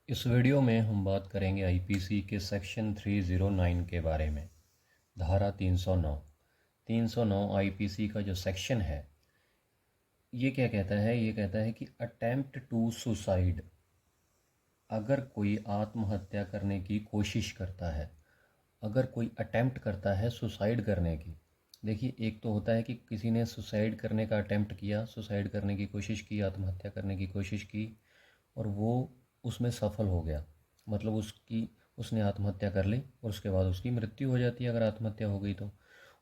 इस वीडियो में हम बात करेंगे आईपीसी के सेक्शन 309 के बारे में। धारा 309 आईपीसी का जो सेक्शन है ये क्या कहता है। ये कहता है कि अटेम्प्ट टू सुसाइड, अगर कोई आत्महत्या करने की कोशिश करता है, अगर कोई अटेम्प्ट करता है सुसाइड करने की। देखिए, एक तो होता है कि किसी ने सुसाइड करने का अटेम्प्ट किया, सुसाइड करने की कोशिश की, आत्महत्या करने की कोशिश की और वो उसमें सफल हो गया, मतलब उसने आत्महत्या कर ली और उसके बाद उसकी मृत्यु हो जाती है। अगर आत्महत्या हो गई तो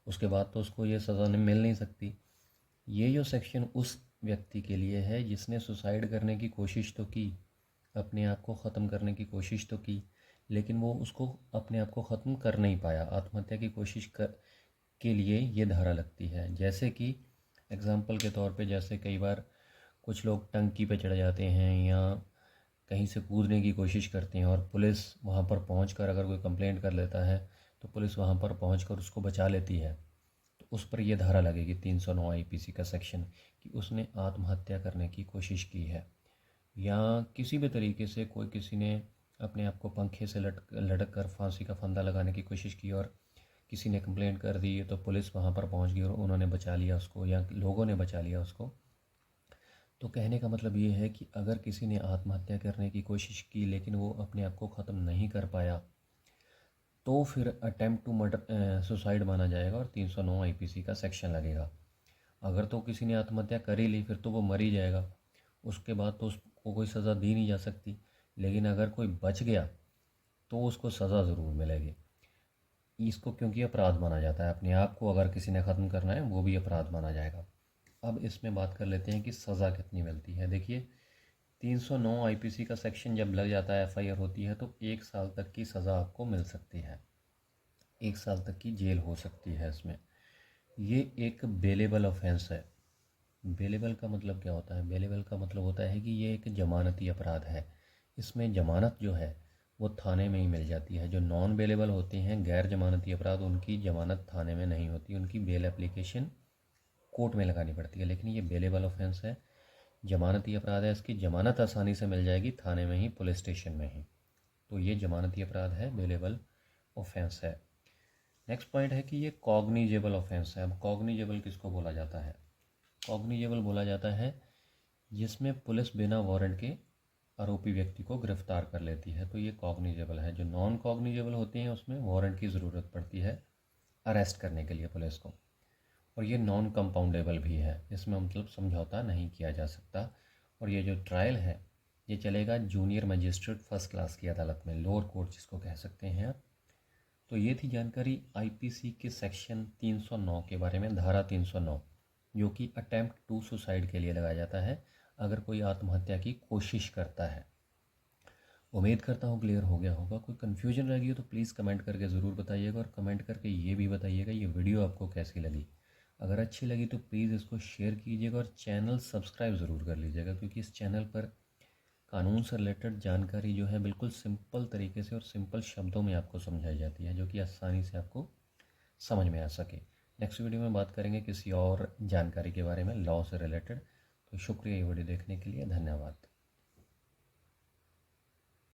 उसके बाद तो उसको ये सज़ा मिल नहीं सकती। ये जो सेक्शन उस व्यक्ति के लिए है जिसने सुसाइड करने की कोशिश तो की, अपने आप को ख़त्म करने की कोशिश तो की, लेकिन वो उसको अपने आप को ख़त्म कर नहीं पाया। आत्महत्या की कोशिश के लिए ये धारा लगती है। जैसे कि एग्ज़ाम्पल के तौर पे, जैसे कई बार कुछ लोग टंकी पे चढ़ जाते हैं या कहीं से कूदने की कोशिश करते हैं और पुलिस वहाँ पर पहुँचकर अगर कोई कंप्लेंट कर लेता है तो पुलिस वहाँ पर पहुँचकर उसको बचा लेती है। तो उस पर यह धारा लगेगी 309 आईपीसी का सेक्शन, कि उसने आत्महत्या करने की कोशिश की है या किसी भी तरीके से किसी ने अपने आप को पंखे से लटक कर फांसी का फंदा लगाने की कोशिश की और किसी ने कंप्लेंट कर दी तो पुलिस वहाँ पर पहुँच गई और उन्होंने बचा लिया उसको या लोगों ने बचा लिया उसको। तो कहने का मतलब ये है कि अगर किसी ने आत्महत्या करने की कोशिश की लेकिन वो अपने आप को ख़त्म नहीं कर पाया तो फिर अटेम्प्ट टू मर्डर सुसाइड माना जाएगा और 309 आईपीसी का सेक्शन लगेगा। अगर तो किसी ने आत्महत्या कर ही ली फिर तो वो मर ही जाएगा, उसके बाद तो उसको कोई सज़ा दी नहीं जा सकती। लेकिन अगर कोई बच गया तो उसको सज़ा ज़रूर मिलेगी। इसको क्योंकि अपराध माना जाता है, अपने आप को अगर किसी ने ख़त्म करना है वो भी अपराध माना जाएगा। अब इसमें बात कर लेते हैं कि सज़ा कितनी मिलती है। देखिए, 309 आईपीसी का सेक्शन जब लग जाता है, एफआईआर होती है, तो 1 साल तक की सज़ा आपको मिल सकती है, 1 साल तक की जेल हो सकती है इसमें। ये एक बेलेबल ऑफेंस है। बेलेबल का मतलब क्या होता है? बेलेबल का मतलब होता है कि ये एक जमानती अपराध है। इसमें जमानत जो है वो थाने में ही मिल जाती है। जो नॉन बेलेबल होते हैं, गैर जमानती अपराध, उनकी जमानत थाने में नहीं होती, उनकी बेल एप्लीकेशन कोर्ट में लगानी पड़ती है। लेकिन ये बेलेबल ऑफेंस है, जमानती अपराध है, इसकी जमानत आसानी से मिल जाएगी थाने में ही, पुलिस स्टेशन में ही। तो ये जमानती अपराध है, बेलेबल ऑफेंस है। नेक्स्ट पॉइंट है कि ये कॉग्निजेबल ऑफेंस है। अब कॉग्निजेबल किसको बोला जाता है? कॉग्निजेबल बोला जाता है जिसमें पुलिस बिना वारंट के आरोपी व्यक्ति को गिरफ्तार कर लेती है, तो ये कॉग्निजेबल है। जो नॉन कॉग्निजेबल होते हैं उसमें वारंट की ज़रूरत पड़ती है अरेस्ट करने के लिए पुलिस को, और ये नॉन कंपाउंडेबल भी है, इसमें मतलब समझौता नहीं किया जा सकता। और ये जो ट्रायल है ये चलेगा जूनियर मजिस्ट्रेट फर्स्ट क्लास की अदालत में, लोअर कोर्ट जिसको कह सकते हैं आप। तो ये थी जानकारी आईपीसी के सेक्शन 309 के बारे में, धारा 309, जो कि अटेम्प्ट टू सुसाइड के लिए लगाया जाता है अगर कोई आत्महत्या की कोशिश करता है। उम्मीद करता हूँ क्लियर हो गया होगा। कोई कन्फ्यूजन रह गई हो तो प्लीज़ कमेंट करके ज़रूर बताइएगा, और कमेंट करके ये भी बताइएगा ये वीडियो आपको कैसी लगी। अगर अच्छी लगी तो प्लीज़ इसको शेयर कीजिएगा और चैनल सब्सक्राइब ज़रूर कर लीजिएगा, क्योंकि इस चैनल पर कानून से रिलेटेड जानकारी जो है बिल्कुल सिंपल तरीके से और सिंपल शब्दों में आपको समझाई जाती है, जो कि आसानी से आपको समझ में आ सके। नेक्स्ट वीडियो में बात करेंगे किसी और जानकारी के बारे में, लॉ से रिलेटेड। तो शुक्रिया ये वीडियो देखने के लिए, धन्यवाद।